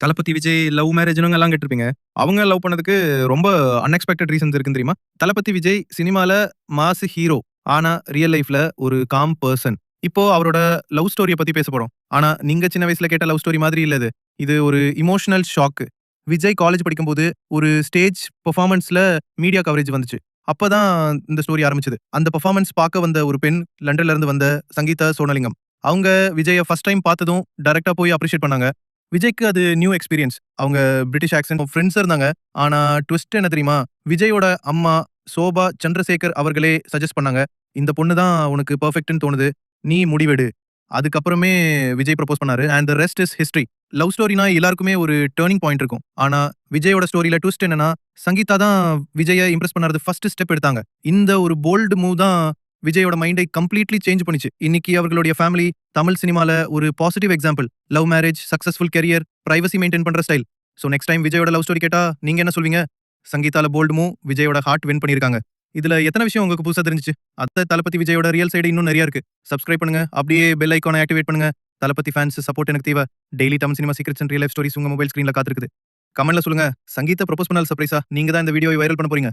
தளபதி Vijay love மேரேஜ்ன்னு எல்லாம் கேட்டிருப்பீங்க. அவங்க லவ் பண்ணதுக்கு ரொம்ப அன்எக்ஸ்பெக்டட் ரீசன்ஸ் இருக்குன்னு தெரியுமா? தளபதி விஜய் சினிமால மாஸ் ஹீரோ. ஆனா ரியல் லைஃப்ல ஒரு காம் பெர்சன். இப்போ அவரோட லவ் ஸ்டோரிய பத்தி பேசப் போறோம். ஆனா நீங்க சின்ன வயசுல கேட்ட லவ் ஸ்டோரி மாதிரி இல்ல இது. இது ஒரு எமோஷனல் ஷாக். விஜய் காலேஜ் படிக்கும்போது ஒரு ஸ்டேஜ் பெர்ஃபார்மன்ஸ்ல மீடியா கவரேஜ் வந்துச்சு. அப்பதான் இந்த ஸ்டோரி ஆரம்பிச்சது. அந்த பெர்ஃபார்மன்ஸ் பார்க்க வந்த ஒரு பெண் லண்டன்ல இருந்து வந்த சங்கீதா சோனலிங்கம். அவங்க விஜய ஃபர்ஸ்ட் டைம் பார்த்ததும் டைரக்ட்டா போய் அப்ரிஷியேட் பண்ணாங்க. விஜய்க்கு அது நியூ எக்ஸ்பீரியன்ஸ். அவங்க பிரிட்டிஷ் ஆக்சென்ட் ஃபிரெண்ட்ஸா இருந்தாங்க. ஆனா ட்விஸ்ட் என்ன தெரியுமா? விஜயோட அம்மா சோபா சந்திரசேகர் அவர்களே சஜெஸ்ட் பண்ணாங்க. இந்த பொண்ணு தான் உனக்கு பெர்ஃபெக்ட்ன்னு தோணுது. நீ முடிவெடு. அதுக்கப்புறமே விஜய் ப்ரப்போஸ் பண்ணாரு. And the rest is history. Love ஸ்டோரினா எல்லாருக்குமே ஒரு டர்னிங் பாயிண்ட் இருக்கும். ஆனா விஜயோட ஸ்டோரியில ட்விஸ்ட் என்னன்னா, சங்கீதா தான் விஜய இம்ப்ரெஸ் பண்ணறது ஃபர்ஸ்ட் ஸ்டெப் எடுத்தாங்க. இந்த ஒரு போல்ட் மூவ் தான் விஜயோட மைண்டை கம்ப்ளீட்லி சேஞ்ச் பண்ணிச்சு. இன்னைக்கு அவர்களுடைய ஃபேமிலி தமிழ் சினிமால ஒரு positive example. Love marriage, successful career, privacy maintain பண்ற ஸ்டைல். சோ நெக்ஸ்ட் டைம் விஜயோட லவ் ஸ்டோரி கேட்டா நீங்க என்ன சொல்வீங்க? சங்கீதால போல்ட் மூவ், விஜயோட ஹார்ட் வின் பண்ணியிருக்காங்க. இதுல எத்தன விஷயம் உங்களுக்கு புதுசா தெரிஞ்சுச்சு? தளபதி விஜயோட ரியல் சைடு இன்னும் நெறைய இருக்கு. சப்ஸ்கிரைப் பண்ணுங்க. அப்படியே பெல் ஐகானை ஆக்டிவேட் பண்ணுங்க. தளபதி ஃபேன்ஸ் சப்போர்ட் எனக்கு தேவை. Daily Tamil cinema secrets and real life stories உங்க மொபைல் ஸ்கிரீன்ல காத்திருக்குது. கமெண்ட்ல சொல்லுங்க. சங்கீதா ப்ரப்போஸ் பண்ணால் சர்ப்ரைஸா? நீங்க தான் இந்த வீடியோவை வைரல் பண்ண போறீங்க.